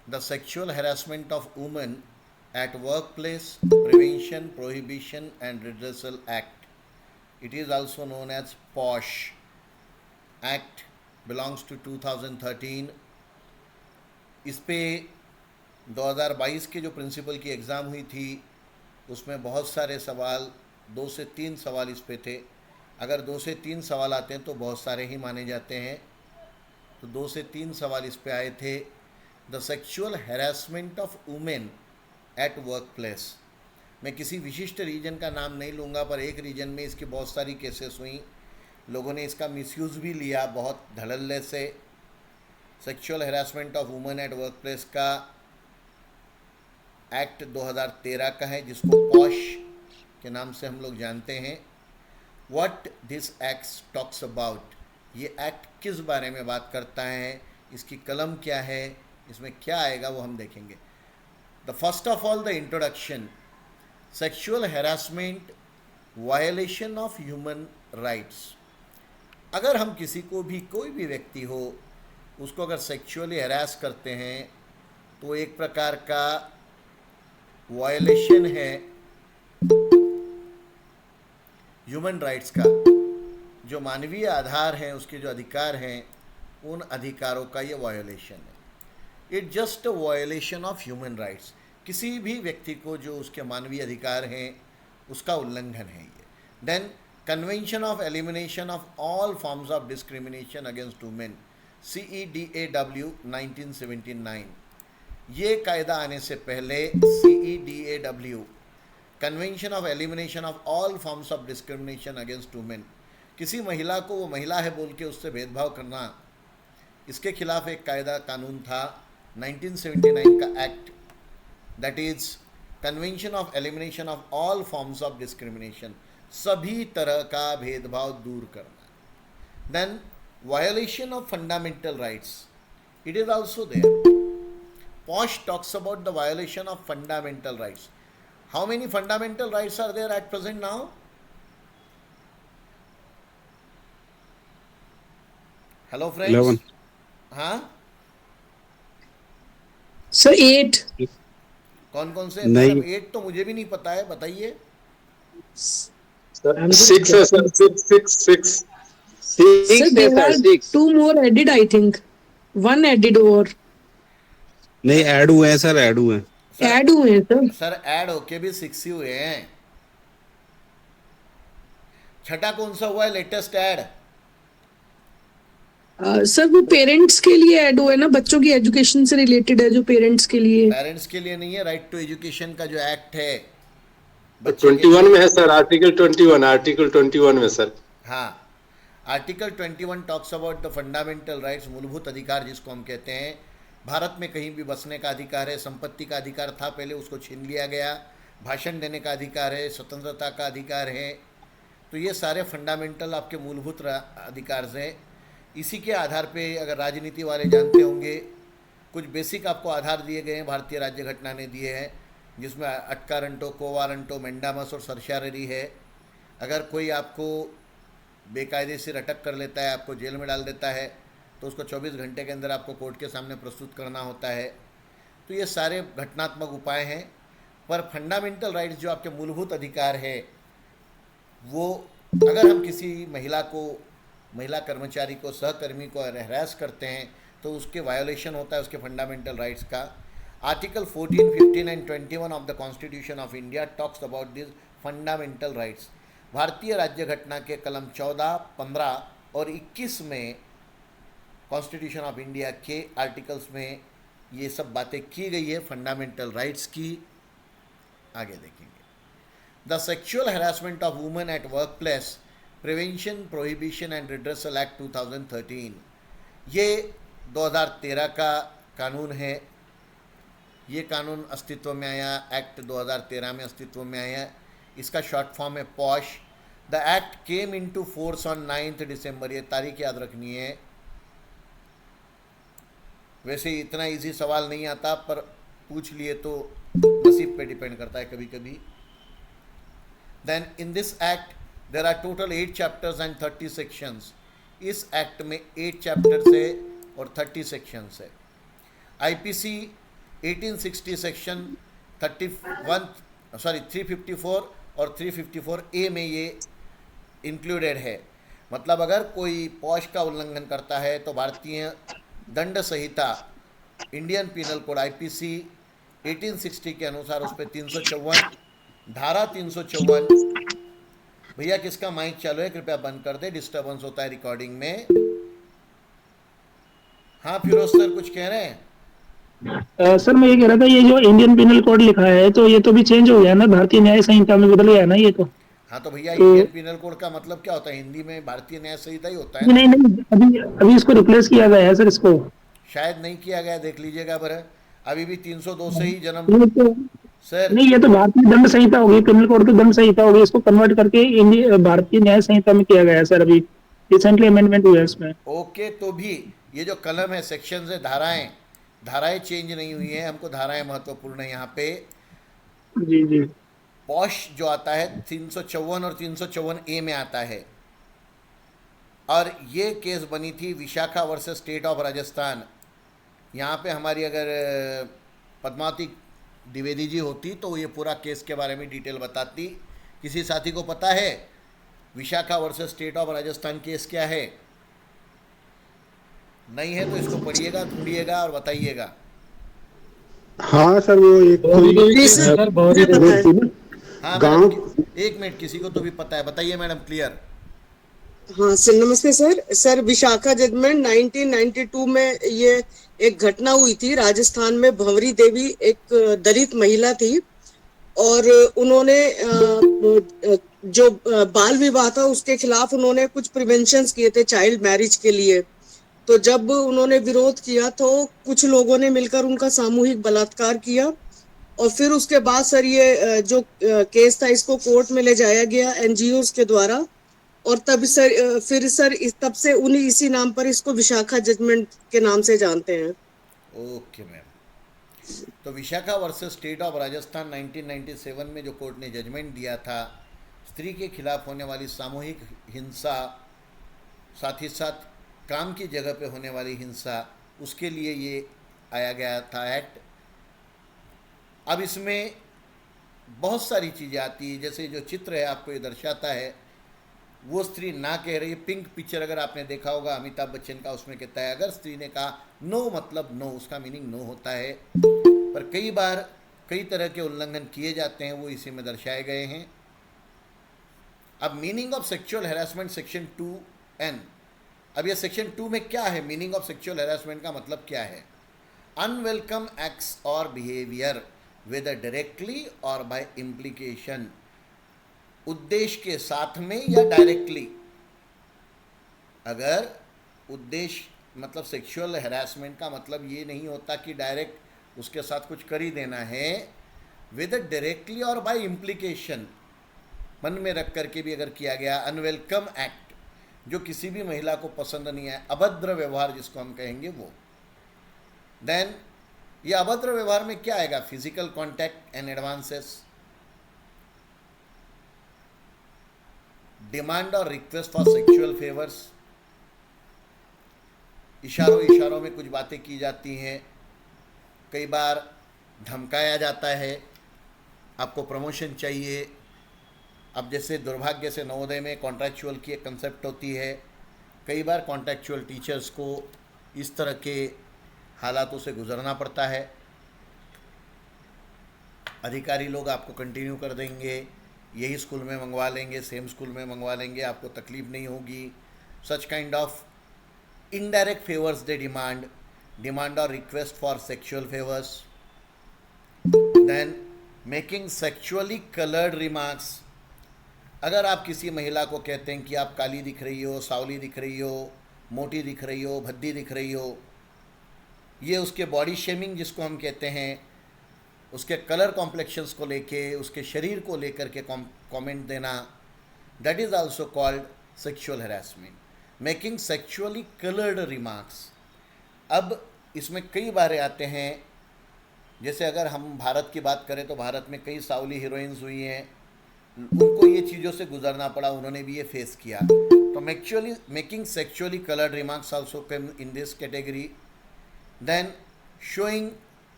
the Sexual Harassment of Women at Workplace Prevention, Prohibition and Redressal Act. It is also known as POSH Act, belongs to 2013. इस पे 2022 के जो principal की exam हुई थी उसमें बहुत सारे सवाल, 2 से 3 सवाल इस पे थे. अगर 2 से 3 सवाल आते हैं तो बहुत सारे ही माने जाते हैं. तो 2 से 3 सवाल इस पे आए थे. The sexual harassment of women at work place. मैं किसी विशिष्ट रीजन का नाम नहीं लूँगा, पर एक रीजन में इसकी बहुत सारी केसेस हुई. लोगों ने इसका मिसयूज़ भी लिया बहुत धड़ल्ले से. Sexual harassment of women at work place का एक्ट 2013 का है, जिसको पॉश के नाम से हम लोग जानते हैं. What this act talks about. ये एक्ट किस बारे में बात करता है, इसकी कलम क्या है, इसमें क्या आएगा वो हम देखेंगे. The first of all the introduction. Sexual harassment, violation of human rights. अगर हम किसी को भी, कोई भी व्यक्ति हो, उसको अगर सेक्सुअली हैरास करते हैं तो एक प्रकार का वायलेशन है ह्यूमन राइट्स का. जो मानवीय आधार हैं, उसके जो अधिकार हैं, उन अधिकारों का ये वायोलेशन है. It just a violation of human rights. किसी भी व्यक्ति को जो उसके मानवीय अधिकार हैं उसका उल्लंघन है ये. Then convention of elimination of all forms of discrimination against women, CEDAW 1979. ये कायदा आने से पहले CEDAW, convention of elimination of all forms of discrimination against women, किसी महिला को वो महिला है बोल के उससे भेदभाव करना, इसके खिलाफ एक कायदा कानून था 1979 का act, that is convention of elimination of all forms of discrimination, सभी तरह का भेदभाव दूर करना. Then violation of fundamental rights, it is also there. POSH talks about the violation of fundamental rights. How many fundamental rights are there at present now? Hello friends. 11. हाँ, sir 8. कौन कौन से? नहीं. मतलब 8 तो मुझे भी नहीं पता है, बताइए. I'm just 6 है सर. guessing. 6 Sir, है there sir. are 6. 2 more added, I think. One added or नहीं, ऐड हुए हैं सर, ऐड हुए हैं. add हुए हैं सर. सर ऐड होके भी 6 ही हुए हैं. छठा कौन सा हुआ है लेटेस्ट ऐड? सर वो पेरेंट्स के लिए ऐड हुआ है ना, बच्चों की एजुकेशन से रिलेटेड है जो पेरेंट्स के लिए. पेरेंट्स के लिए नहीं है, राइट टू एजुकेशन का जो एक्ट है बच्चे के 21 में है सर. आर्टिकल 21 में सर. हाँ, article 21 talks about the fundamental rights, मूलभूत अधिकार जिसको हम कहते हैं. भारत में कहीं भी बसने का अधिकार है, संपत्ति का अधिकार था पहले, उसको छीन लिया गया. भाषण देने का अधिकार है, स्वतंत्रता का अधिकार है. तो ये सारे फंडामेंटल आपके मूलभूत अधिकार हैं. इसी के आधार पे, अगर राजनीति वाले जानते होंगे, कुछ बेसिक आपको आधार दिए गए हैं, भारतीय राज्य घटना ने दिए हैं, जिसमें अटकारंटो, कोवारंटो, मेंडामस और सरशाररी है. अगर कोई आपको बेकायदे से अटक कर लेता है, आपको जेल में डाल देता है, तो उसको 24 घंटे के अंदर आपको कोर्ट के सामने प्रस्तुत करना होता है. तो ये सारे घटनात्मक उपाय हैं. पर फंडामेंटल राइट्स जो आपके मूलभूत अधिकार है, वो अगर हम किसी महिला को, महिला कर्मचारी को, सहकर्मी को हैरेस करते हैं तो उसके वायोलेशन होता है उसके फंडामेंटल राइट्स का. Article 14, 15 and 21 of the constitution of India talks about this fundamental rights. भारतीय राज्य घटना के कलम 14, 15 और 21 में, कॉन्स्टिट्यूशन ऑफ इंडिया के आर्टिकल्स में ये सब बातें की गई है फंडामेंटल राइट्स की. आगे देखेंगे. The sexual harassment of women at work place, prevention, prohibition and redressal act 2013. ये 2013 का कानून है. ये कानून अस्तित्व में आया, एक्ट 2013 में अस्तित्व में आया. इसका शॉर्ट फॉर्म है posh. The act came into force on 9 दिसंबर. ये तारीख याद रखनी है. वैसे इतना इजी सवाल नहीं आता, पर पूछ लिए तो नसीब पे डिपेंड करता है कभी कभी. Then in this act there are total 8 chapters and 30 sections. इस एक्ट में 8 चैप्टर्स है और 30 सेक्शंस है. आईपीसी 1860 सेक्शन 354 और 354 ए में ये इंक्लूडेड है। मतलब अगर कोई पॉश का उल्लंघन करता है तो भारतीय दंड संहिता इंडियन पिनल कोड आईपीसी 1860 के अनुसार उस पर 354 धारा 354। भैया किसका माइक चालू है, कृपया बंद कर दे, डिस्टर्बेंस होता है रिकॉर्डिंग में। हाँ फिरोज सर कुछ कह रहे हैं? सर मैं ये कह रहा था, ये जो इंडियन पिनल कोड लिखा है तो ये तो भी चेंज हो गया ना, भारतीय न्याय संहिता में बदल गया ना ये तो। हाँ तो भैया तो इंडियन पिनल कोड का मतलब क्या होता है? हिंदी में भारतीय न्याय संहिता ही होता है ना। नहीं नहीं, अभी अभी इसको रिप्लेस किया गया है सर इसको। शायद नहीं किया गया, देख लीजिएगा बर। अभी भी 302 से ही जन्म ये तो सर। नहीं, ये तो भारतीय दंड संहिता होगी, पिनल कोड तो दंड संहिता होगी, इसको कन्वर्ट करके भारतीय न्याय संहिता में किया गया है सर। अभी रिसेंटली अमेंडमेंट हुआ है इसमें। ओके, तो भी ये जो कलम है, सेक्शन है, धाराएं चेंज नहीं हुई हैं। हमको धाराएं महत्वपूर्ण है यहाँ पे। जी जी। पॉश जो आता है 354 और 354 ए में आता है। और ये केस बनी थी Vishakha versus state of Rajasthan. यहाँ पे हमारी अगर पद्मावती द्विवेदी जी होती तो ये पूरा केस के बारे में डिटेल बताती। किसी साथी को पता है Vishakha versus state of Rajasthan case क्या है? नहीं है तो इसको पढ़िएगा, ढूंढिएगा और बताइएगा। हाँ सर, वो एक हाँ गांव मैडम, एक मिनट, किसी को तो भी पता है, बताइए मैडम क्लियर। हाँ सर, नमस्ते सर। सर विशाखा जजमेंट 1992 में ये एक घटना हुई थी राजस्थान में। भंवरी देवी एक दलित महिला थी और उन्होंने जो बाल विवाह था उसके खिलाफ उन्होंने कुछ प्रिवेंशंस किए थे चाइल्ड मैरिज के लिए। तो जब उन्होंने विरोध किया तो कुछ लोगों ने मिलकर उनका सामूहिक बलात्कार किया और फिर उसके बाद सर ये जो केस था इसको कोर्ट में ले जाया गया एनजीओज के द्वारा। और तब सर फिर सर तब से उन्हीं इसी नाम पर इसको विशाखा जजमेंट के नाम से जानते हैं। ओके मैम, तो Vishakha versus state of Rajasthan 1997 में जो कोर्ट ने जजमेंट दिया था, स्त्री के खिलाफ होने वाली सामूहिक हिंसा, साथ ही साथ काम की जगह पे होने वाली हिंसा, उसके लिए ये आया गया था एक्ट। अब इसमें बहुत सारी चीज़ें आती है, जैसे जो चित्र है आपको ये दर्शाता है, वो स्त्री ना कह रही है। पिंक पिक्चर अगर आपने देखा होगा अमिताभ बच्चन का, उसमें कहता है अगर स्त्री ने कहा नो मतलब नो, उसका मीनिंग नो होता है। पर कई बार कई तरह के उल्लंघन किए जाते हैं, वो इसी में दर्शाए गए हैं। अब meaning of sexual harassment section 2N। अब ये सेक्शन 2 में क्या है? मीनिंग ऑफ सेक्सुअल हैरेसमेंट का मतलब क्या है? अनवेलकम एक्ट्स और बिहेवियर वेदर डायरेक्टली और बाय इम्प्लीकेशन, उद्देश्य के साथ में या डायरेक्टली। अगर उद्देश्य मतलब सेक्सुअल हैरेसमेंट का मतलब ये नहीं होता कि डायरेक्ट उसके साथ कुछ कर ही देना है। वेदर डायरेक्टली और बाय इम्प्लीकेशन, मन में रख करके भी अगर किया गया। अनवेलकम एक्ट, जो किसी भी महिला को पसंद नहीं है, अभद्र व्यवहार जिसको हम कहेंगे वो। देन ये अभद्र व्यवहार में क्या आएगा? Physical contact and advances, demand और रिक्वेस्ट फॉर सेक्सुअल फेवर्स, इशारों में कुछ बातें की जाती हैं। कई बार धमकाया जाता है, आपको प्रमोशन चाहिए। अब जैसे दुर्भाग्य से नवोदय में कॉन्ट्रैक्चुअल की एक कंसेप्ट होती है। कई बार कॉन्ट्रैक्चुअल टीचर्स को इस तरह के हालातों से गुजरना पड़ता है। अधिकारी लोग आपको कंटिन्यू कर देंगे, यही स्कूल में मंगवा लेंगे, सेम स्कूल में मंगवा लेंगे, आपको तकलीफ नहीं होगी। Such kind of indirect favours they demand और request for sexual favours. Then making sexually coloured remarks, अगर आप किसी महिला को कहते हैं कि आप काली दिख रही हो, सावली दिख रही हो, मोटी दिख रही हो, भद्दी दिख रही हो, ये उसके बॉडी शेमिंग जिसको हम कहते हैं, उसके कलर कॉम्प्लेक्शंस को लेके, उसके शरीर को लेकर के कमेंट देना, that is also called sexual harassment. Making sexually coloured remarks. अब इसमें कई बार आते हैं, जैसे अगर हम भारत की बात करें तो भारत में कई सावली हीरोइंस हुई हैं, उनको ये चीज़ों से गुजरना पड़ा, उन्होंने भी ये फेस किया। तो making sexually coloured remarks also come in this category. Then showing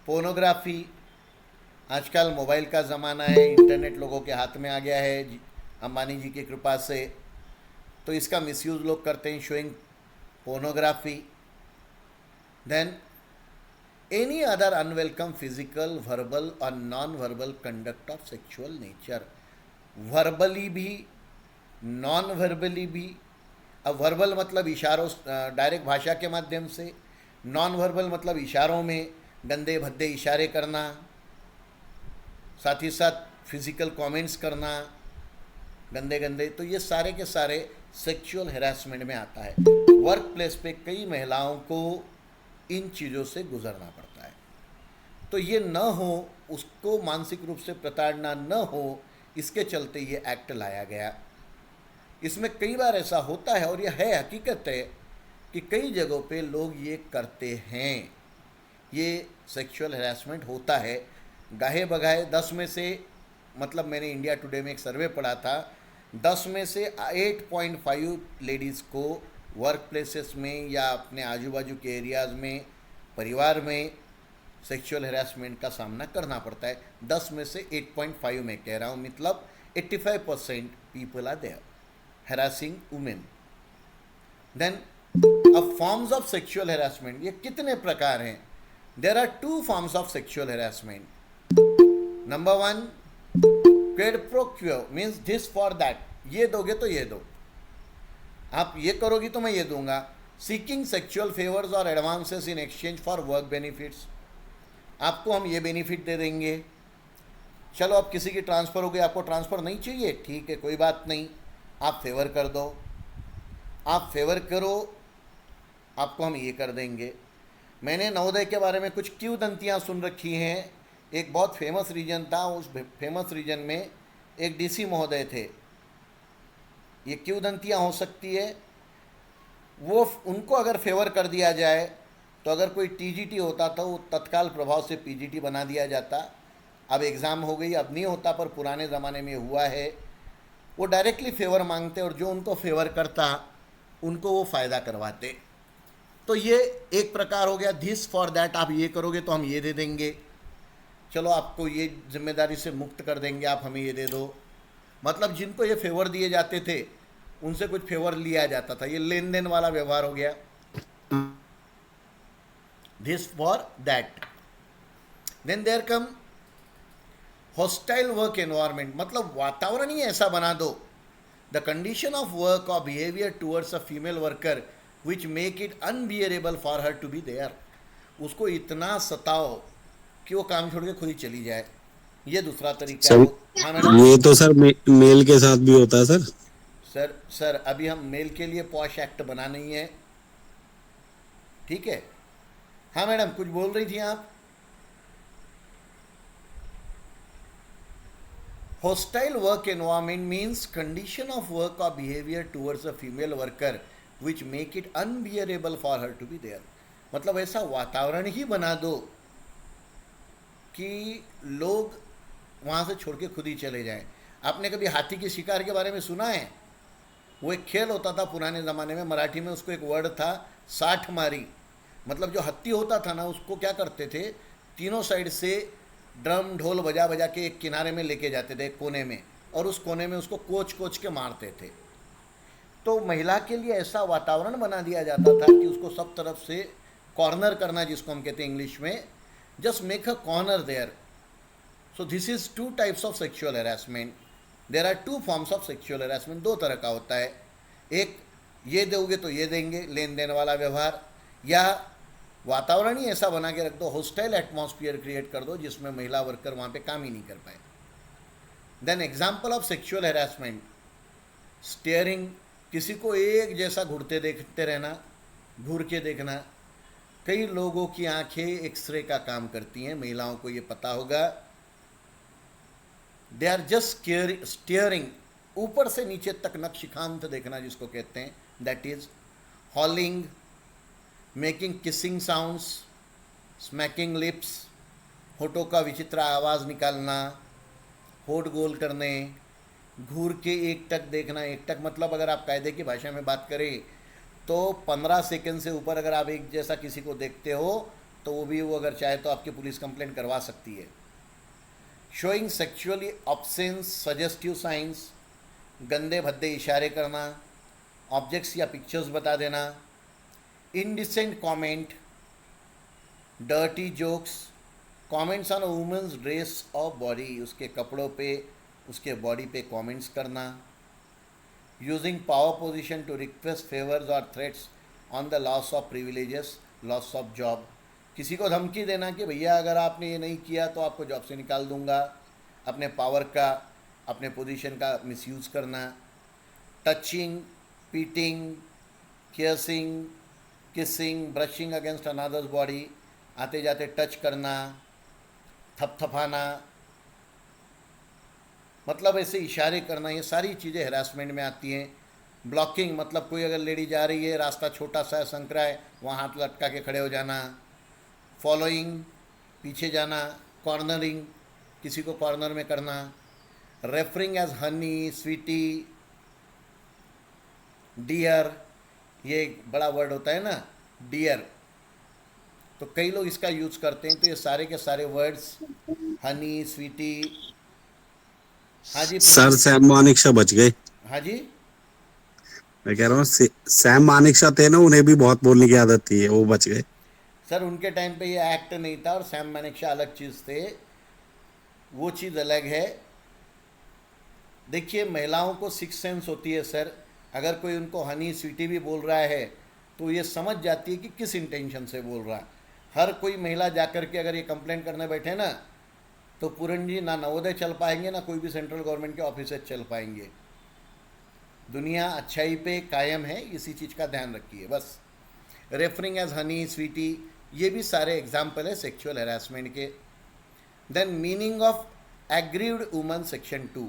pornography, आजकल मोबाइल का ज़माना है, इंटरनेट लोगों के हाथ में आ गया है अंबानी जी की कृपा से, तो इसका मिसयूज़ लोग करते हैं, showing pornography. Then any other unwelcome physical, verbal और non verbal conduct of sexual nature, verbally भी नॉन वर्बली भी। अब वर्बल मतलब इशारों, डायरेक्ट भाषा के माध्यम से, नॉन वर्बल मतलब इशारों में गंदे भद्दे इशारे करना, साथ ही साथ फिजिकल कमेंट्स करना गंदे गंदे, तो ये सारे के सारे सेक्सुअल हैरेसमेंट में आता है। वर्क प्लेस पे कई महिलाओं को इन चीज़ों से गुजरना पड़ता है, तो ये न हो, उसको मानसिक रूप से प्रताड़ना न हो, इसके चलते ये एक्ट लाया गया। इसमें कई बार ऐसा होता है, और यह है हकीकत है कि कई जगहों पे लोग ये करते हैं, ये सेक्सुअल हैरेसमेंट होता है। गाहे बगाहे 10 में से, मतलब मैंने इंडिया टुडे में एक सर्वे पढ़ा था, 10 में से 8.5 लेडीज़ को वर्क प्लेसेस में या अपने आजू बाजू के एरियाज़ में, परिवार में सेक्सुअल हैरेसमेंट का सामना करना पड़ता है। 10 में से 8.5 में कह रहा हूँ, मतलब 85% people are there harassing women. Then अब forms of sexual harassment, ये कितने प्रकार हैं? There are 2 forms of sexual harassment. Number 1, quid pro quo means this for that, ये दोगे तो ये दो, आप ये करोगी तो मैं ये दूंगा। Seeking sexual favors or advances in exchange for work benefits, आपको हम ये बेनिफिट दे देंगे। चलो अब किसी की ट्रांसफ़र हो गई, आपको ट्रांसफ़र नहीं चाहिए, ठीक है कोई बात नहीं, आप फेवर कर दो, आप फेवर करो, आपको हम ये कर देंगे। मैंने नवोदय के बारे में कुछ किंवदंतियाँ सुन रखी हैं। एक बहुत फेमस रीजन था, उस फेमस रीजन में एक डीसी महोदय थे। ये किंवदंतियाँ हो सकती है, वो उनको अगर फेवर कर दिया जाए तो अगर कोई टीजीटी होता तो वो तत्काल प्रभाव से पीजीटी बना दिया जाता। अब एग्ज़ाम हो गई, अब नहीं होता, पर पुराने ज़माने में हुआ है। वो डायरेक्टली फेवर मांगते और जो उनको फेवर करता उनको वो फ़ायदा करवाते। तो ये एक प्रकार हो गया, दिस फॉर दैट, आप ये करोगे तो हम ये दे देंगे, चलो आपको ये जिम्मेदारी से मुक्त कर देंगे, आप हमें ये दे दो। मतलब जिनको ये फेवर दिए जाते थे उनसे कुछ फेवर लिया जाता था, ये लेन देन वाला व्यवहार हो गया, this for that. Then there come hostile work environment, मतलब वातावरण ही ऐसा बना दो, द कंडीशन ऑफ वर्क और behaviour towards a female worker which make it unbearable for her to be there, उसको इतना सताओ कि वो काम छोड़ के खुद ही चली जाए, ये दूसरा तरीका है। हाँ मैडम। ये तो सर मेल के साथ भी होता है सर। सर अभी हम मेल के लिए पॉश एक्ट बना नहीं है, ठीक है। हाँ मैडम, कुछ बोल रही थी आप। Hostile work environment means condition of work or behavior towards a female worker which make it unbearable for her to be there, मतलब ऐसा वातावरण ही बना दो कि लोग वहाँ से छोड़ के खुद ही चले जाएं। आपने कभी हाथी के शिकार के बारे में सुना है? वो एक खेल होता था पुराने ज़माने में, मराठी में उसको एक वर्ड था 60 मारी, मतलब जो हत्ती होता था ना उसको क्या करते थे, तीनों साइड से ड्रम ढोल बजा बजा के एक किनारे में लेके जाते थे, एक कोने में, और उस कोने में उसको कोच कोच के मारते थे। तो महिला के लिए ऐसा वातावरण बना दिया जाता था कि उसको सब तरफ से कॉर्नर करना, जिसको हम कहते हैं इंग्लिश में, just make a corner there. So this is 2 types of sexual harassment. There are 2 forms of sexual harassment, 2 तरह का होता है। एक ये दोगे तो ये देंगे, लेन देन वाला व्यवहार, या वातावरण ही ऐसा बना के रख दो, हॉस्टाइल एटमॉस्फेयर क्रिएट कर दो जिसमें महिला वर्कर वहाँ पे काम ही नहीं कर पाए। Then example of sexual harassment, staring, किसी को एक जैसा घूरते देखते रहना, घूर के देखना। कई लोगों की आंखें एक्सरे का काम करती हैं, महिलाओं को ये पता होगा। दे आर जस्ट स्टेयरिंग, ऊपर से नीचे तक नक्शिकांत देखना जिसको कहते हैं, that is हॉलिंग, making kissing sounds, smacking lips, होठों का विचित्र आवाज़ निकालना, होठ गोल करने, घूर के एकटक देखना। एकटक मतलब अगर आप कायदे की भाषा में बात करें तो 15 सेकंड से ऊपर अगर आप एक जैसा किसी को देखते हो तो वो अगर चाहे तो आपकी पुलिस कंप्लेंट करवा सकती है। Showing sexually obscene suggestive signs, गंदे भद्दे इशारे करना, ऑब्जेक्ट्स या पिक्चर्स बता देना, indecent comment, dirty jokes, comments on women's dress और बॉडी, उसके कपड़ों पे, उसके बॉडी पे कमेंट्स करना, using power position to request favours और threats on the loss of privileges, loss of job, किसी को धमकी देना कि भैया अगर आपने ये नहीं किया तो आपको जॉब से निकाल दूंगा, अपने पावर का, अपने पोजीशन का मिसयूज़ करना, touching, pitting, kissing, brushing against another's body, आते जाते टच करना, थपथपाना, मतलब ऐसे इशारे करना, ये सारी चीज़ें हरासमेंट में आती हैं। ब्लॉकिंग मतलब कोई अगर लेडी जा रही है, रास्ता छोटा सा संकरा है, वहाँ हाथ लटका के खड़े हो जाना। फॉलोइंग, पीछे जाना। कॉर्नरिंग, किसी को कॉर्नर में करना। Referring as honey, sweetie, dear, ये एक बड़ा वर्ड होता है ना डियर, तो कई लोग इसका यूज़ करते हैं। तो ये सारे के सारे वर्ड्स, हनी, स्वीटी। हाँ जी सर सैम मानेकशॉ बच गए। हाँ जी, मैं कह रहा हूँ सैम मानेकशॉ थे ना, उन्हें भी बहुत बोलने की आदत थी, वो बच गए। सर उनके टाइम पे ये एक्ट नहीं था और सैम मानेकशॉ अलग चीज़ थे, वो चीज़ अलग है। देखिए महिलाओं को सिक्स सेंस होती है सर, अगर कोई उनको हनी स्वीटी भी बोल रहा है तो ये समझ जाती है कि किस इंटेंशन से बोल रहा है। हर कोई महिला जाकर के अगर ये कंप्लेंट करने बैठे ना तो पूरन जी ना नवोदय चल पाएंगे, ना कोई भी सेंट्रल गवर्नमेंट के ऑफिस चल पाएंगे। दुनिया अच्छाई पे कायम है, इसी चीज़ का ध्यान रखिए बस। रेफरिंग एज हनी, स्वीटी, ये भी सारे एग्जाम्पल है सेक्सुअल हैरासमेंट के। Then meaning of aggrieved woman section 2,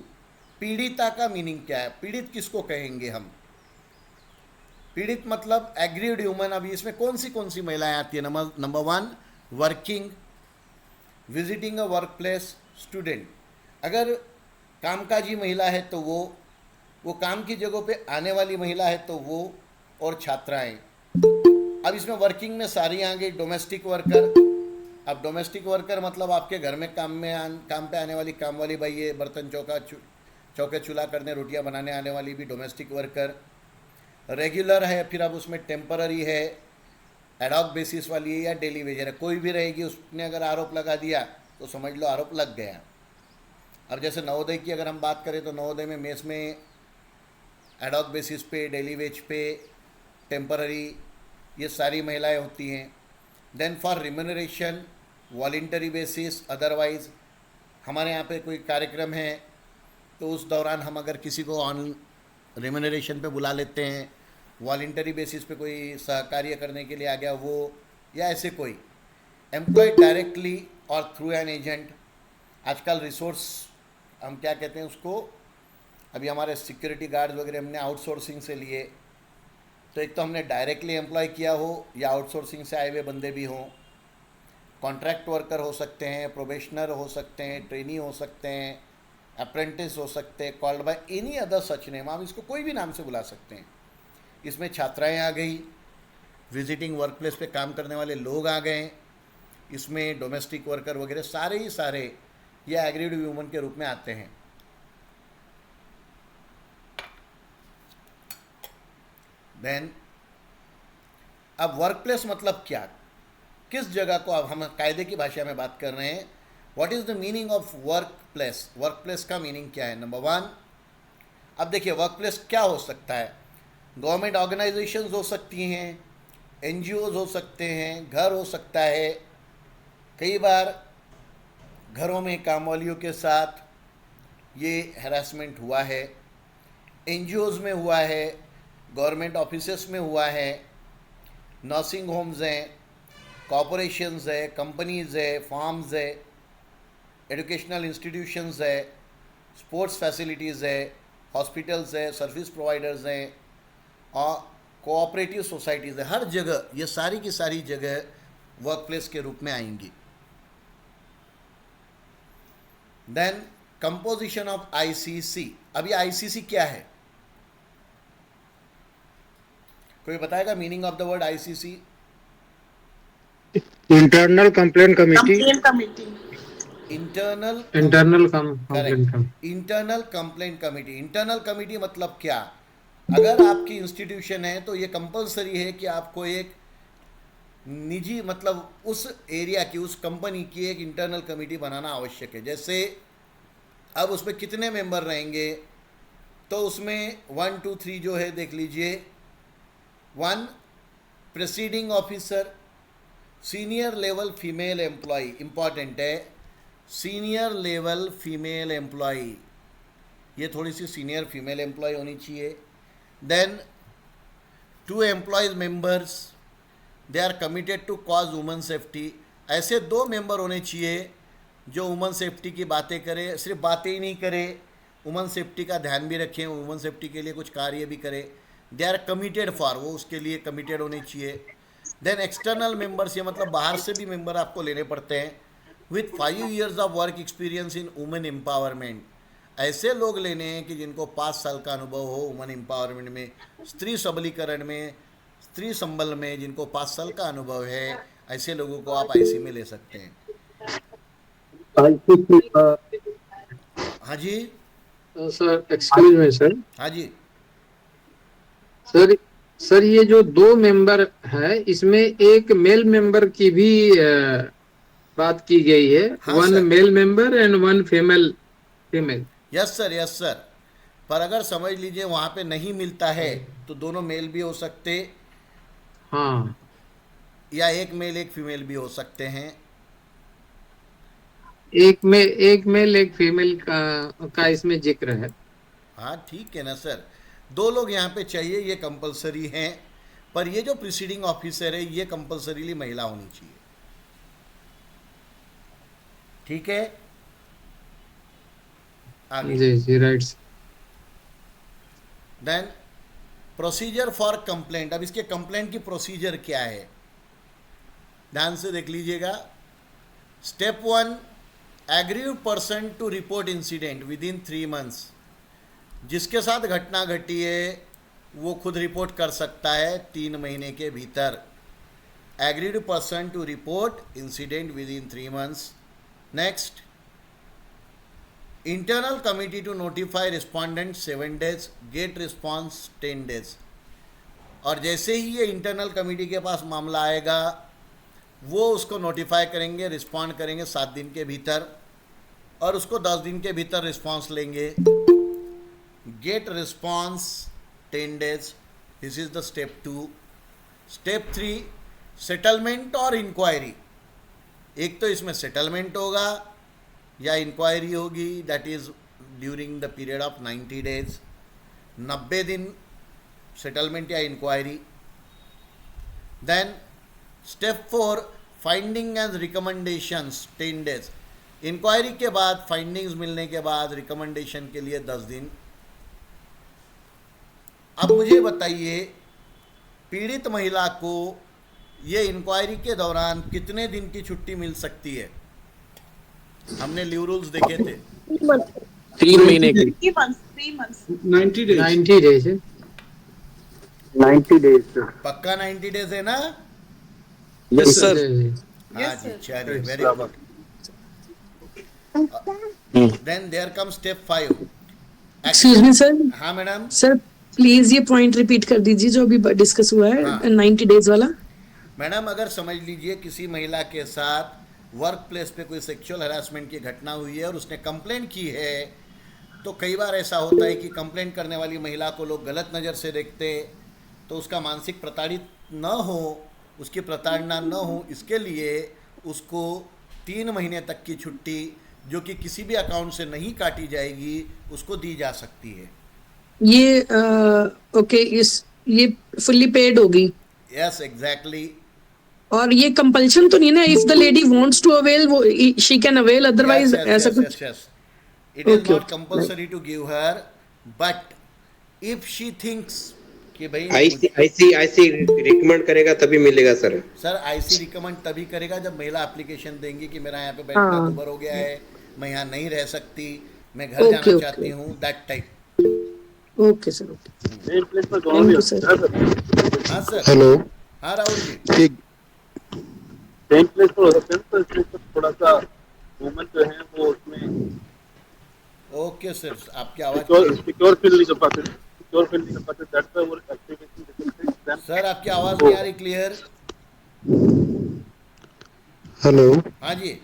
पीड़िता का मीनिंग क्या है? पीड़ित किसको कहेंगे हम? पीड़ित मतलब एग्रीव्ड वुमन। अभी इसमें कौन सी महिलाएं आती है? Number 1 working, visiting a work place, student. अगर कामकाजी महिला है तो वो काम की जगह पे आने वाली महिला है तो वो, और छात्राएं। अब इसमें वर्किंग में सारी आ गई। डोमेस्टिक वर्कर, अब डोमेस्टिक वर्कर मतलब आपके घर में काम पे आने वाली काम वाली भाई, ये बर्तन चौके चूल्हा करने, रोटियां बनाने आने वाली भी डोमेस्टिक वर्कर। रेगुलर है, फिर अब उसमें टेम्पररी है, एडॉक बेसिस वाली है या डेली वेजर है, कोई भी रहेगी। उसने अगर आरोप लगा दिया तो समझ लो आरोप लग गया। अब जैसे नवोदय की अगर हम बात करें तो नवोदय में मेस में एडॉक बेसिस पे, डेली वेज पे, टेम्पररी, ये सारी महिलाएं होती हैं। Then for remuneration, voluntary basis, otherwise हमारे यहाँ पे कोई कार्यक्रम है तो उस दौरान हम अगर किसी को ऑन रिम्यूनरेशन पे बुला लेते हैं, वॉलंटरी बेसिस पे कोई सहकार्य करने के लिए आ गया वो, या ऐसे कोई। एम्प्लॉयड डायरेक्टली और थ्रू एन एजेंट। आजकल रिसोर्स हम क्या कहते हैं उसको, अभी हमारे सिक्योरिटी गार्ड्स वगैरह हमने आउटसोर्सिंग से लिए, तो एक तो हमने डायरेक्टली एम्प्लॉय किया हो या आउटसोर्सिंग से आए हुए बंदे भी हों। कॉन्ट्रैक्ट वर्कर हो सकते हैं, प्रोबेशनर हो सकते हैं, ट्रेनी हो सकते हैं, अप्रेंटिस हो सकते हैं, called by any other such name, आप इसको कोई भी नाम से बुला सकते हैं। इसमें छात्राएं आ गई, विजिटिंग वर्क प्लेस पे काम करने वाले लोग आ गए, इसमें डोमेस्टिक वर्कर वगैरह सारे ही सारे ये एग्रीड वुमन के रूप में आते हैं। देन अब वर्क प्लेस मतलब क्या, किस जगह को, अब हम कायदे की भाषा में बात कर रहे हैं। What is the meaning of work place? Work place का मीनिंग क्या है? नंबर 1, अब देखिए वर्क प्लेस क्या हो सकता है। गवर्नमेंट ऑर्गेनाइजेशंस हो सकती हैं, NGOs हो सकते हैं, घर हो सकता है। कई बार घरों में कामवालियों के साथ ये हैरासमेंट हुआ है, NGOs में हुआ है, गवर्नमेंट ऑफिसेस में हुआ है, नर्सिंग होम्स हैं, कॉरपोरेशंस है, कंपनीज़ है, फार्म्स है, एजुकेशनल इंस्टीट्यूशंस है, स्पोर्ट्स फैसिलिटीज़ है, हॉस्पिटल्स है, सर्विस प्रोवाइडर्स हैं और कोऑपरेटिव सोसाइटीज़ है। हर जगह ये सारी की सारी जगह वर्क प्लेस के रूप में आएंगी। Then composition of ICC। अभी ICC क्या है? कोई बताएगा meaning of the word ICC? Internal complaint committee. Internal complaint correct, internal complaint committee. Internal committee मतलब क्या? अगर आपकी इंस्टीट्यूशन है तो ये कंपलसरी है कि आपको एक निजी मतलब उस एरिया की, उस कंपनी की एक इंटरनल कमेटी बनाना आवश्यक है। जैसे अब उसमें कितने मेंबर रहेंगे, तो उसमें 1 2 3 जो है देख लीजिए। 1 presiding officer, senior level female employee, important है, सीनियर लेवल फीमेल एम्प्लॉय, ये थोड़ी सी सीनियर फीमेल एम्प्लॉय होनी चाहिए। Then 2 employees members, they are committed to cause woman safety, ऐसे 2 मेंबर होने चाहिए जो वुमन सेफ्टी की बातें करे, सिर्फ बातें ही नहीं करे, वुमन सेफ्टी का ध्यान भी रखें, वुमन सेफ्टी के लिए कुछ कार्य भी करे। दे आर कमिटेड फॉर, वो उसके लिए कमिटेड होने चाहिए। देन एक्सटर्नल मेंबर्स, ये मतलब बाहर से भी मेंबर आपको लेने पड़ते हैं, with 5 years of work experience in women empowerment, ऐसे लोग लेने हैं कि जिनको 5 साल का अनुभव हो वुमेन एम्पावरमेंट में, स्त्री सबलीकरण में, स्त्री संबल में, जिनको 5 साल का अनुभव है, ऐसे लोगों को आप आईसी में ले सकते हैं। हाँ जी, सर एक्सक्यूज मी सर। हाँ जी, सर सर ये जो 2 मेंबर है इसमें एक मेल मेंबर की भी बात की गई है। हाँ, 1 sir. Male member and 1 female. Yes sir, yes sir. पर अगर समझ लीजिए वहाँ पे नहीं मिलता है तो दोनों मेल भी हो सकते, हाँ, या एक मेल एक फीमेल भी हो सकते हैं। एक मेल एक फीमेल का इसमें जिक्र है। हाँ ठीक है ना सर, 2 लोग यहाँ पे चाहिए, ये कंपलसरी हैं। पर ये जो प्रीसीडिंग ऑफिसर है ये कंपलसरीली महिला होनी चाहिए। ठीक है, आगे। जी जी right. Then procedure for complaint, अब इसके कंप्लेंट की प्रोसीजर क्या है, ध्यान से देख लीजिएगा। Step 1, agreed person to report incident within 3 months, जिसके साथ घटना घटी है वो खुद रिपोर्ट कर सकता है 3 महीने के भीतर। Agreed person to report incident within 3 months। Next, internal committee to notify respondent 7 days, get response 10 days। और जैसे ही ये इंटरनल कमिटी के पास मामला आएगा वो उसको नोटिफाई करेंगे, रिस्पॉन्ड करेंगे 7 दिन के भीतर, और उसको 10 दिन के भीतर रिस्पॉन्स लेंगे। Get response 10 days, this is the step 2। Step 3, settlement और इंक्वायरी। एक तो इसमें सेटलमेंट होगा या इंक्वायरी होगी, that is during the period of 90 days, 90 दिन सेटलमेंट या inquiry. Then step 4, finding and recommendations 10 days। Inquiry के बाद, फाइंडिंग्स मिलने के बाद रिकमेंडेशन के लिए 10 दिन। अब मुझे बताइए, पीड़ित महिला को ये इंक्वायरी के दौरान कितने दिन की छुट्टी मिल सकती है? हमने लीव रूल्स देखे थे। 3 महीने की। 90 days। 90 days है। 90 days। पक्का 90 days है ना? Yes sir. हाँ जी, चलिए, very good. Then there come step 5। Excuse me sir. हाँ मैडम। सर प्लीज ये पॉइंट रिपीट कर दीजिए जो अभी डिस्कस हुआ है, हाँ। 90 डेज वाला। मैडम, अगर समझ लीजिए किसी महिला के साथ वर्क प्लेस पे कोई सेक्सुअल हरासमेंट की घटना हुई है और उसने कंप्लेंट की है, तो कई बार ऐसा होता है कि कंप्लेंट करने वाली महिला को लोग गलत नज़र से देखते, तो उसका मानसिक प्रताड़ित न हो, उसकी प्रताड़ना न हो, इसके लिए उसको 3 महीने तक की छुट्टी, जो कि किसी भी अकाउंट से नहीं काटी जाएगी, उसको दी जा सकती है। ये ओके, ये फुल्ली पेड होगी। Yes exactly. और ये कंपल्शन तो नहीं ना, if the lady wants to avail वो शी कैन अवेल, अदरवाइज ऐसा कुछ। It is not compulsory to give her, but if she thinks कि भाई आईसी रिकमेंड करेगा तभी मिलेगा सर। सर आईसी रिकमेंड तभी करेगा जब महिला एप्लीकेशन देंगी कि मेरा यहाँ पे बैठना दुबर हो गया है, मैं यहाँ नहीं रह सकती, मैं घर जाना चाहती हूँ, that type. Okay sir, okay, thank you sir. हाँ सर। हेलो। हाँ राहुल जी। सेम प्लेस पर हो सकते हैं, तो इसमें तो थोड़ा सा मूवमेंट जो है वो उसमें ओके सर, आपकी आवाज़ सिक्योर फील नहीं कर पाते, दैट्स व्हाई वो एक्टिवेशन। सर आपकी आवाज़ नहीं आ रही क्लियर। हेलो हाँ जी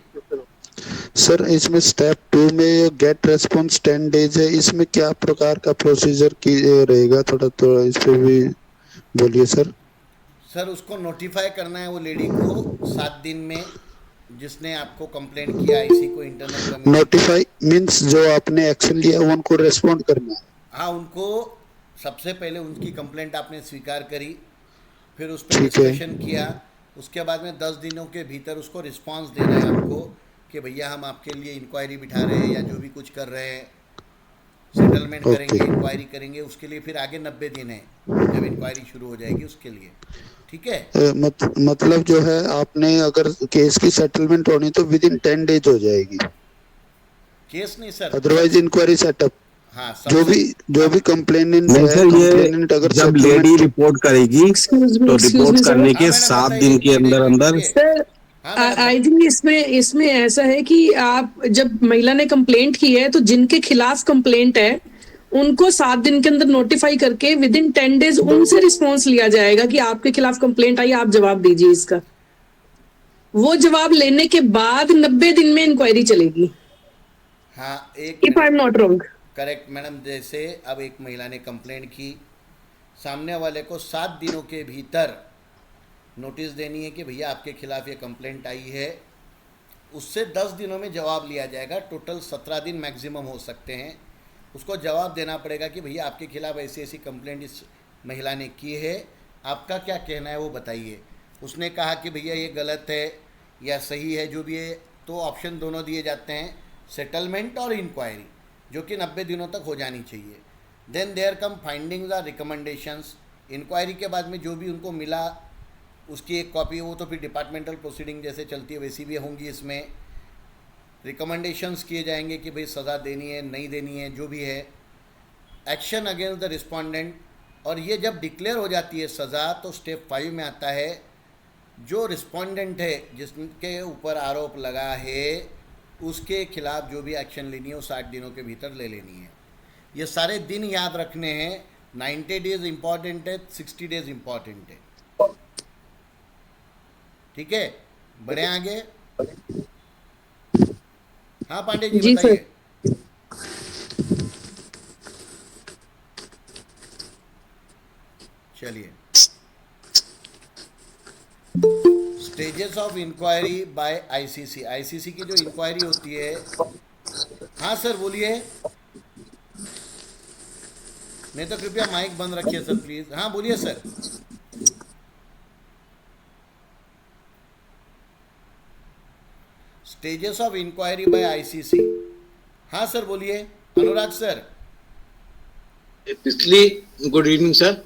सर, इसमें स्टेप 2 में गेट रेस्पॉन्स 10 डेज है, इसमें क्या प्रकार का प्रोसीजर की रहेगा, थोड़ा इस पे भी बोलिए सर। सर, उसको नोटिफाई करना है वो लेडी को 7 दिन में, जिसने आपको कंप्लेंट किया इसी को इंटरनल कम्युनिटी। नोटिफाई मींस जो आपने एक्शन लिया वो उनको रेस्पॉन्ड करना है। हाँ, उनको सबसे पहले उनकी कंप्लेंट आपने स्वीकार करी, फिर उस पर ठीक है। डिस्कशन किया, उसके बाद में 10 दिनों के भीतर उसको रिस्पांस देना है आपको कि भैया हम आपके लिए इंक्वायरी बिठा रहे हैं या जो भी कुछ कर रहे हैं, सेटलमेंट करेंगे, इंक्वायरी करेंगे, उसके लिए फिर आगे 90 दिन है जब इंक्वायरी शुरू हो जाएगी उसके लिए। ठीक है, मतलब जो है आपने अगर केस की सेटलमेंट होनी तो विद इन 10 डेज हो जाएगी, केस नहीं सर, अदरवाइज इंक्वायरी सेटअप। हाँ जो भी कंप्लेनेंट है, सर, ये कंप्लेनेंट अगर जब लेडी रिपोर्ट करेगी Excuse me, तो excuse रिपोर्ट me, sir. करने के हाँ, मैडम, 7 बताइए, दिन के अंदर अंदर सर हाँ, मैडम, आई थिंक इसमें ऐसा है कि आप जब महिला ने कंप्लेंट की है तो जिनके खिलाफ कंप्लेंट है उनको 7 दिन के अंदर नोटिफाई करके विद इन 10 डेज उनसे रिस्पॉन्स लिया जाएगा कि आपके खिलाफ कंप्लेंट आई, आप जवाब दीजिए इसका। वो जवाब लेने के बाद 90 दिन में इंक्वायरी चलेगी, हाँ एक if I am not wrong. Correct madam. जैसे अब एक महिला ने कंप्लेंट की, सामने वाले को 7 दिनों के भीतर नोटिस देनी है कि भैया आपके खिलाफ ये कंप्लेंट आई है, उससे 10 दिनों में जवाब लिया जाएगा। टोटल 17 दिन मैक्सिमम हो सकते हैं। उसको जवाब देना पड़ेगा कि भैया आपके खिलाफ ऐसी ऐसी कंप्लेंट इस महिला ने की है, आपका क्या कहना है वो बताइए। उसने कहा कि भैया ये गलत है या सही है, जो भी है, तो ऑप्शन दोनों दिए जाते हैं, सेटलमेंट और इंक्वायरी, जो कि 90 दिनों तक हो जानी चाहिए। देन देयर कम फाइंडिंग्स और रिकमेंडेशंस। इंक्वायरी के बाद में जो भी उनको मिला उसकी एक कॉपी, वो तो फिर डिपार्टमेंटल प्रोसीडिंग जैसे चलती है वैसी भी होंगी। इसमें रिकमेंडेशंस किए जाएंगे कि भाई सज़ा देनी है नहीं देनी है, जो भी है। एक्शन अगेंस्ट द रिस्पोंडेंट, और ये जब डिक्लेयर हो जाती है सज़ा तो स्टेप 5 में आता है जो रिस्पोंडेंट है जिसके ऊपर आरोप लगा है उसके खिलाफ जो भी एक्शन लेनी है वो 60 दिनों के भीतर ले लेनी है। ये सारे दिन याद रखने हैं। 90 डेज इम्पॉर्टेंट है, 60 डेज इम्पॉर्टेंट है। ठीक है, बढ़े आगे। हाँ पांडे जी बताइए। चलिए, stages of inquiry by ICC. ICC की जो इंक्वायरी होती है, हाँ सर बोलिए। नहीं तो कृपया माइक बंद रखिए सर प्लीज। हाँ बोलिए sir. Stages of inquiry by ICC. हाँ सर बोलिए, Anurag sir. Good evening sir.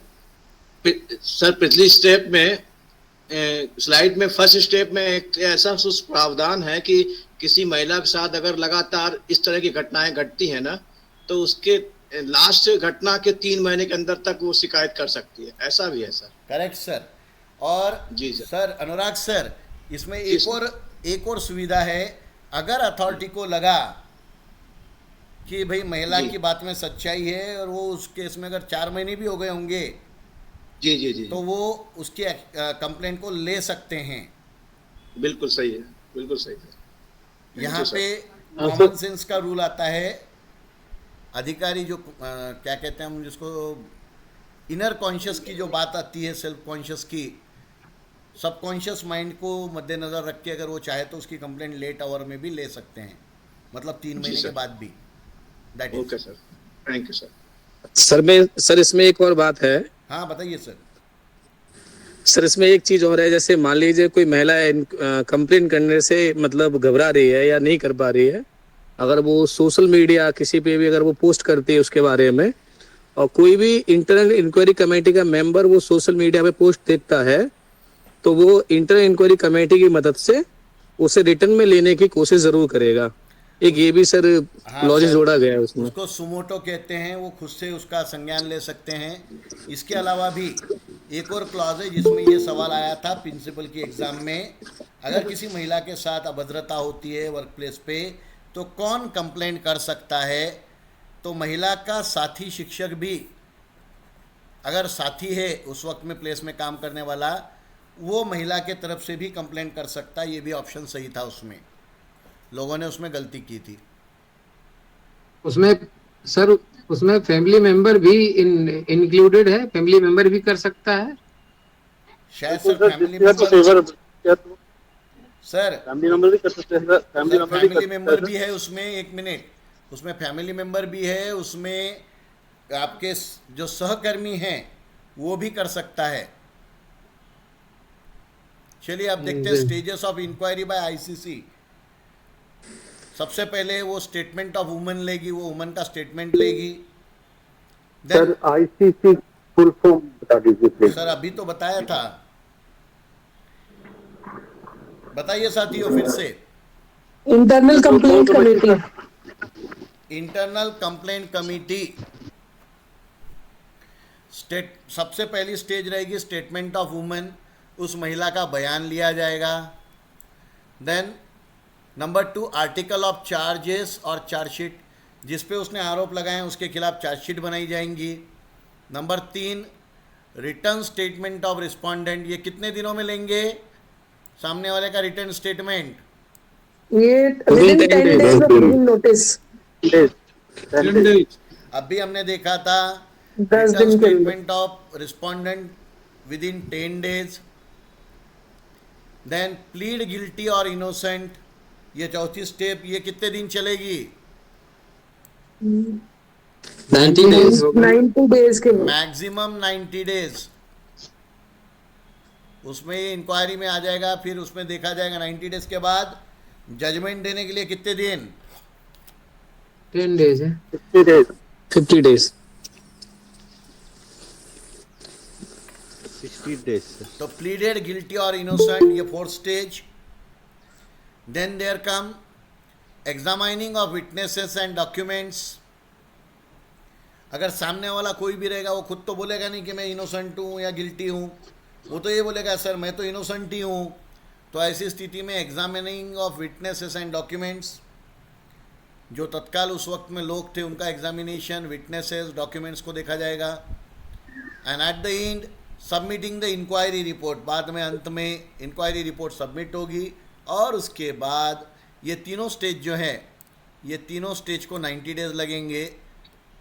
Sir पिछली स्टेप में स्लाइड में फर्स्ट स्टेप में एक ऐसा प्रावधान है कि किसी महिला के साथ अगर लगातार इस तरह की घटनाएं घटती हैं ना, तो उसके लास्ट घटना के 3 महीने के अंदर तक वो शिकायत कर सकती है। ऐसा भी है सर। Correct sir. और जी सर अनुराग सर, इसमें एक और सुविधा है। अगर अथॉरिटी को लगा कि भाई महिला की बात में सच्चाई है और वो उस केस में अगर 4 महीने भी हो गए होंगे, जी जी जी, तो वो उसकी कंप्लेंट को ले सकते हैं। बिल्कुल सही है, बिल्कुल सही है। यहाँ पे कॉमन सेंस का रूल आता है। अधिकारी जो क्या कहते हैं हम जिसको इनर कॉन्शियस की जो बात आती है, सेल्फ कॉन्शियस की, सबकॉन्शियस माइंड को मद्देनज़र रख के अगर वो चाहे तो उसकी कंप्लेंट लेट आवर में भी ले सकते हैं, मतलब 3 महीने के बाद भी। Okay sir, thank you sir. Sir इसमें एक और बात है। हाँ बताइए सर। सर इसमें एक चीज और है, जैसे मान लीजिए कोई महिला कंप्लेन करने से मतलब घबरा रही है या नहीं कर पा रही है, अगर वो सोशल मीडिया किसी पे भी अगर वो पोस्ट करती है उसके बारे में, और कोई भी इंटरनल इंक्वायरी कमेटी का मेंबर वो सोशल मीडिया पे पोस्ट देखता है, तो वो इंटरनल इंक्वायरी कमेटी की मदद से उसे रिटर्न में लेने की कोशिश जरूर करेगा। एक ये भी सर लॉजिक जोड़ा गया है उसमें। उसको सुमोटो कहते हैं, वो खुद से उसका संज्ञान ले सकते हैं। इसके अलावा भी एक और क्लॉज है जिसमें ये सवाल आया था प्रिंसिपल की एग्जाम में, अगर किसी महिला के साथ अभद्रता होती है वर्क प्लेस पे तो कौन कंप्लेंट कर सकता है? तो महिला का साथी शिक्षक भी, अगर साथी है उस वक्त में प्लेस में काम करने वाला, वो महिला के तरफ से भी कंप्लेंट कर सकता है। ये भी ऑप्शन सही था, उसमें लोगों ने उसमें गलती की थी। उसमें सर उसमें फैमिली मेंबर भी इंक्लूडेड है, फैमिली मेंबर भी कर सकता है शायद sir family member, sir family member भी कर सकते हैं सर, फैमिली मेंबर भी है उसमें। एक मिनट, उसमें फैमिली मेंबर भी है, उसमें आपके जो सहकर्मी हैं वो भी कर सकता है। चलिए आप देखते हैं stages of inquiry by ICC. सबसे पहले वो स्टेटमेंट ऑफ वुमन लेगी, वो वुमन का स्टेटमेंट लेगी। सर आईसीसी फुल फॉर्म बता दीजिए प्लीज। सर अभी तो बताया था, बताइए साथियों फिर से। Internal complaint committee, internal complaint committee सबसे पहली स्टेज रहेगी स्टेटमेंट ऑफ वुमन, उस महिला का बयान लिया जाएगा। Then number 2 article of charges और चार्जशीट, जिस पे उसने आरोप लगाए हैं उसके खिलाफ चार्जशीट बनाई जाएंगी। Number 3 return statement of respondent, ये कितने दिनों में लेंगे सामने वाले का रिटर्न स्टेटमेंट? ये within 10 days of giving notice. अभी हमने देखा था 10 दिन के statement of respondent within 10 days. Then plead guilty और इनोसेंट, ये चौथी स्टेप, ये कितने दिन चलेगी? 90 डेज के लिए, मैक्सिमम 90 डेज। उसमें ये इंक्वायरी में आ जाएगा, फिर उसमें देखा जाएगा 90 डेज के बाद जजमेंट देने के लिए कितने दिन? 10 डेज है, 50 डेज, 60 days. तो प्लीडेड गिल्टी और इनोसेंट, ये 4th stage. Then there come examining of witnesses and documents. अगर सामने वाला कोई भी रहेगा वो खुद तो बोलेगा नहीं कि मैं इनोसेंट हूँ या गिल्टी हूँ, वो तो ये बोलेगा सर मैं तो इनोसेंट ही हूँ। तो ऐसी स्थिति में examining of witnesses and documents, जो तत्काल उस वक्त में लोग थे उनका एग्जामिनेशन, विटनेसेस, डॉक्यूमेंट्स को देखा जाएगा। And at the end submitting the inquiry report, बाद में अंत में इंक्वायरी रिपोर्ट सबमिट होगी। और उसके बाद ये तीनों स्टेज जो हैं, ये तीनों स्टेज को 90 डेज लगेंगे।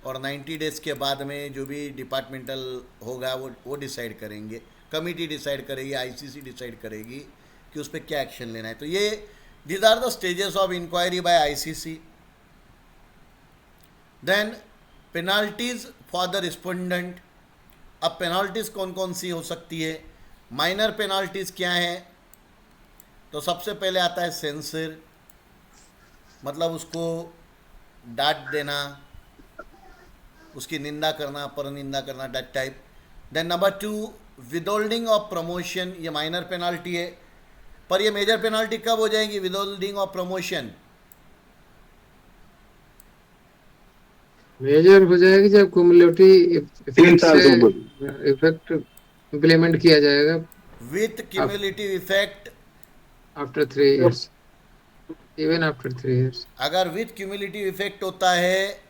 और 90 डेज के बाद में जो भी डिपार्टमेंटल होगा वो डिसाइड करेंगे, कमेटी डिसाइड करेगी, आईसीसी डिसाइड करेगी कि उस पर क्या एक्शन लेना है। तो ये these are the stages of inquiry by ICC. Then penalties for the respondent. अब पेनाल्टीज कौन कौन सी हो सकती है? माइनर पेनाल्टीज क्या है? तो सबसे पहले आता है सेंसर, मतलब उसको डांट देना, उसकी निंदा करना, परनिंदा करना, that type. Then number 2 withholding of promotion, ये माइनर पेनाल्टी है। पर ये मेजर पेनाल्टी कब हो जाएगी? विदहोल्डिंग ऑफ प्रमोशन मेजर हो जाएगी जब क्युमुलेटिव इफेक्ट इम्प्लीमेंट किया जाएगा with cumulative effect after 3 years, even after 3 years. अगर विथ क्यूमुलेटिव इफेक्ट होता है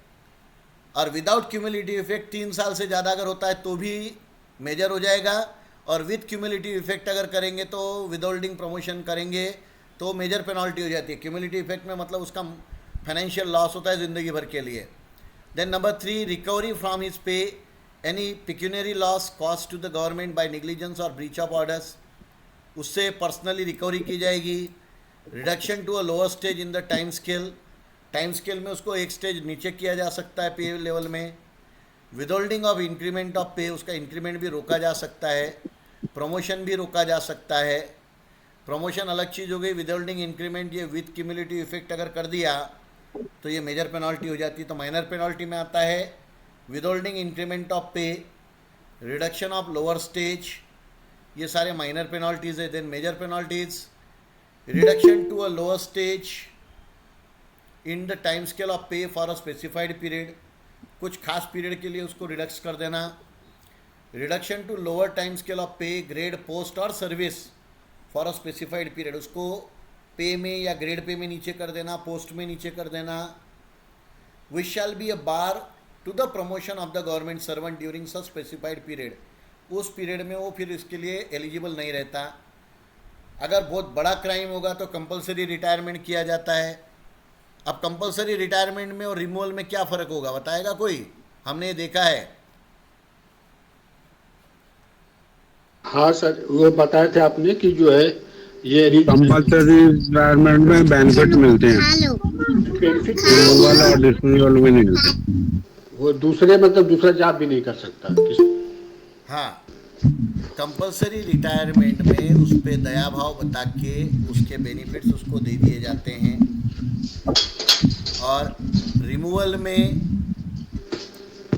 और विदाउट क्यूमुलेटिव इफेक्ट 3 साल से ज़्यादा अगर होता है तो भी मेजर हो जाएगा। और विथ क्यूमुलेटिव इफेक्ट अगर करेंगे तो विदहोल्डिंग प्रमोशन करेंगे तो मेजर पेनल्टी हो जाती है। क्यूमुलेटिव इफेक्ट में मतलब उसका फाइनेंशियल लॉस होता है ज़िंदगी भर के लिए। Then number 3 recovery from his pay any pecuniary loss caused to the government by negligence और ब्रीच ऑफ ऑर्डर्स, उससे पर्सनली रिकवरी की जाएगी। Reduction to a lower stage in the time scale, time scale में उसको एक stage नीचे किया जा सकता है पे लेवल में। विदहोल्डिंग ऑफ इंक्रीमेंट ऑफ पे, उसका इंक्रीमेंट भी रोका जा सकता है, प्रमोशन भी रोका जा सकता है। प्रमोशन अलग चीज़ हो गई, विदहोल्डिंग इंक्रीमेंट ये विथ क्यूमुलेटिव इफेक्ट अगर कर दिया तो ये मेजर पेनल्टी हो जाती है। तो माइनर पेनल्टी में आता है withholding increment of pay, reduction of lower stage, ये सारे माइनर पेनल्टीज है। Then major penalties reduction to a lower stage in the time scale of pay for a specified period, कुछ खास पीरियड के लिए उसको रिडक्स कर देना। Reduction to lower time scale of pay, grade, post और service, for a specified period, उसको pay में या ग्रेड पे में नीचे कर देना, पोस्ट में नीचे कर देना। Which shall be a bar to the promotion of the government servant during such specified period, उस पीरियड में वो फिर इसके लिए एलिजिबल नहीं रहता। अगर बहुत बड़ा क्राइम होगा तो कंपलसरी रिटायरमेंट किया जाता है। अब कंपलसरी रिटायरमेंट में और रिमूवल में क्या फ़र्क होगा, बताएगा कोई? हमने ये देखा है। हाँ सर, वो बताए थे आपने कि जो है ये कंपल्सरी रिटायरमेंट में बेनिफिट मिलते हैं, बेनिफिट रिमूवल और डिसमिसल में नहीं मिलते। वो दूसरे मतलब दूसरा जॉब भी नहीं कर सकता हाँ, कंपलसरी रिटायरमेंट में उस पर दया भाव बता के उसके बेनिफिट्स उसको दे दिए जाते हैं, और रिमूवल में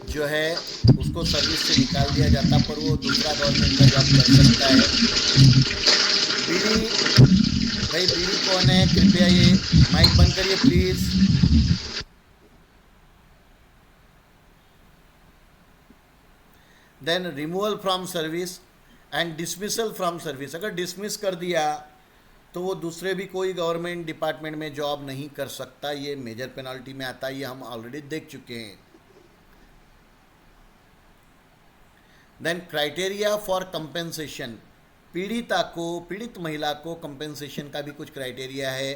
जो है उसको सर्विस से निकाल दिया जाता, पर वो दूसरा गवर्नमेंट का जॉब कर सकता है। बीडी भाई, बीडी कौन है? कृपया ये माइक बंद करिए please. Then removal from service and dismissal from service. अगर डिसमिस कर दिया तो वो दूसरे भी कोई गवर्नमेंट डिपार्टमेंट में जॉब नहीं कर सकता, ये मेजर पेनल्टी में आता है, ये हम ऑलरेडी देख चुके हैं। देन क्राइटेरिया फॉर कंपेंसेशन, पीड़ित महिला को कंपेंसेशन का भी कुछ क्राइटेरिया है।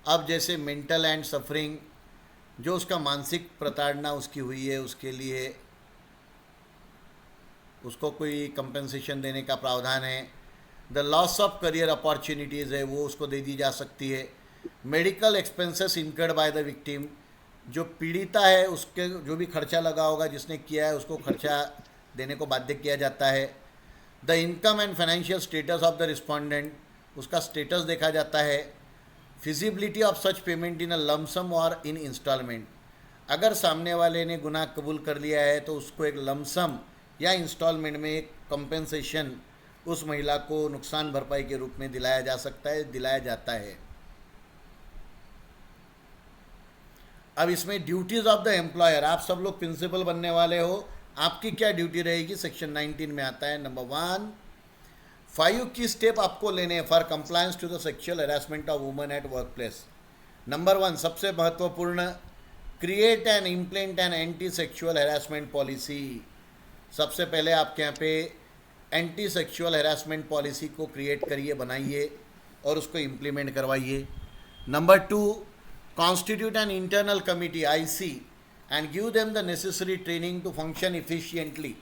अब जैसे मेंटल एंड सफरिंग, जो उसका मानसिक प्रताड़ना उसकी हुई है, उसके लिए उसको कोई कंपेंसेशन देने का प्रावधान है। The loss of career opportunities है, वो उसको दे दी जा सकती है। Medical expenses incurred by the victim, जो पीड़िता है उसके जो भी खर्चा लगा होगा जिसने किया है उसको खर्चा देने को बाध्य किया जाता है। The income and financial status of the respondent, उसका स्टेटस देखा जाता है। Feasibility of such payment in a lump sum और इन इंस्टॉलमेंट, अगर सामने वाले ने गुनाह कबूल कर लिया है तो उसको एक लमसम या इंस्टॉलमेंट में एक कंपेंसेशन उस महिला को नुकसान भरपाई के रूप में दिलाया जा सकता है, दिलाया जाता है। अब इसमें ड्यूटीज़ ऑफ द एम्प्लॉयर, आप सब लोग प्रिंसिपल बनने वाले हो, आपकी क्या ड्यूटी रहेगी, सेक्शन 19 में आता है। नंबर 1, 5 की स्टेप आपको लेने हैं for compliance to the sexual harassment of women at work place. Number 1 सबसे महत्वपूर्ण, create and implement an anti sexual harassment policy. सबसे पहले आपके यहाँ पे एंटी सेक्सुअल हैरेसमेंट पॉलिसी को क्रिएट करिए, बनाइए और उसको इम्प्लीमेंट करवाइए। Number 2, constitute an internal committee IC and give them the necessary training to function efficiently।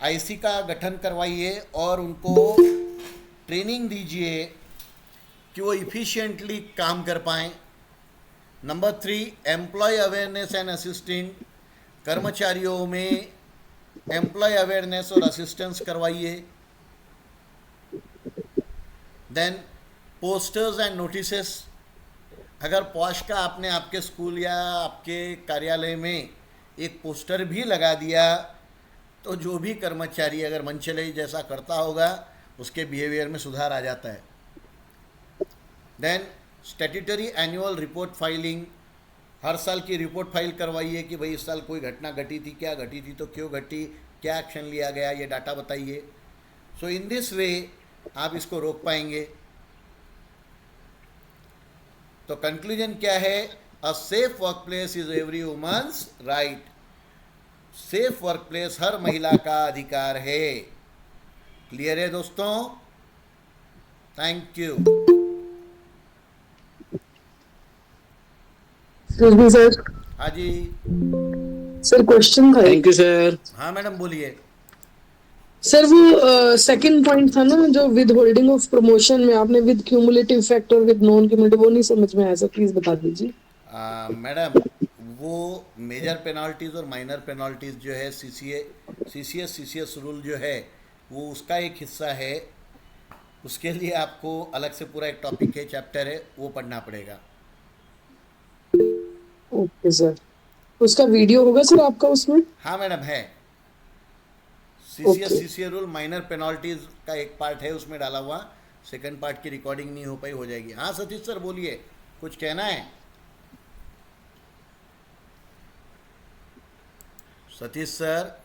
IC का गठन करवाइए और उनको ट्रेनिंग दीजिए कि वो इफ़िशिएंटली काम कर पाएँ। Number 3, employee awareness and assistant, कर्मचारियों में एम्प्लॉय अवेयरनेस और असिस्टेंस करवाइए। देन पोस्टर्स एंड नोटिसेस, अगर पॉश का आपने आपके स्कूल या आपके कार्यालय में एक पोस्टर भी लगा दिया तो जो भी कर्मचारी अगर मनचले जैसा करता होगा उसके बिहेवियर में सुधार आ जाता है। Then statutory annual report filing, हर साल की रिपोर्ट फाइल करवाइए कि भाई इस साल कोई घटना घटी थी, क्या घटी थी, तो क्यों घटी, क्या एक्शन लिया गया, ये डाटा बताइए। सो इन दिस वे आप इसको रोक पाएंगे। तो कंक्लूजन क्या है, a safe work place is every woman's right. Safe work place हर महिला का अधिकार है। क्लियर है दोस्तों? Thank you. सर, हाँ जी सर क्वेश्चन था। Thank you sir. हाँ मैडम बोलिए। सर वो सेकंड पॉइंट था ना जो विद होल्डिंग ऑफ प्रमोशन में आपने विद क्यूमुलेटिव इफेक्ट और विद नॉन क्यूमुलेटिव, वो नहीं समझ में आया सर, प्लीज बता दीजिए। मैडम वो मेजर पेनाल्टीज और माइनर पेनाल्टीज जो है सीसीएस रूल जो है वो उसका एक हिस्सा है। उसके लिए आपको अलग से पूरा एक टॉपिक है, चैप्टर है, वो पढ़ना पड़ेगा। ओके सर, उसका वीडियो होगा सर आपका उसमें? हाँ मैडम है। सीसीए रूल माइनर पेनाल्टीज का एक पार्ट है उसमें डाला हुआ, सेकंड पार्ट की रिकॉर्डिंग नहीं हो पाई, हो जाएगी। हाँ सतीश सर बोलिए, कुछ कहना है? सतीश सर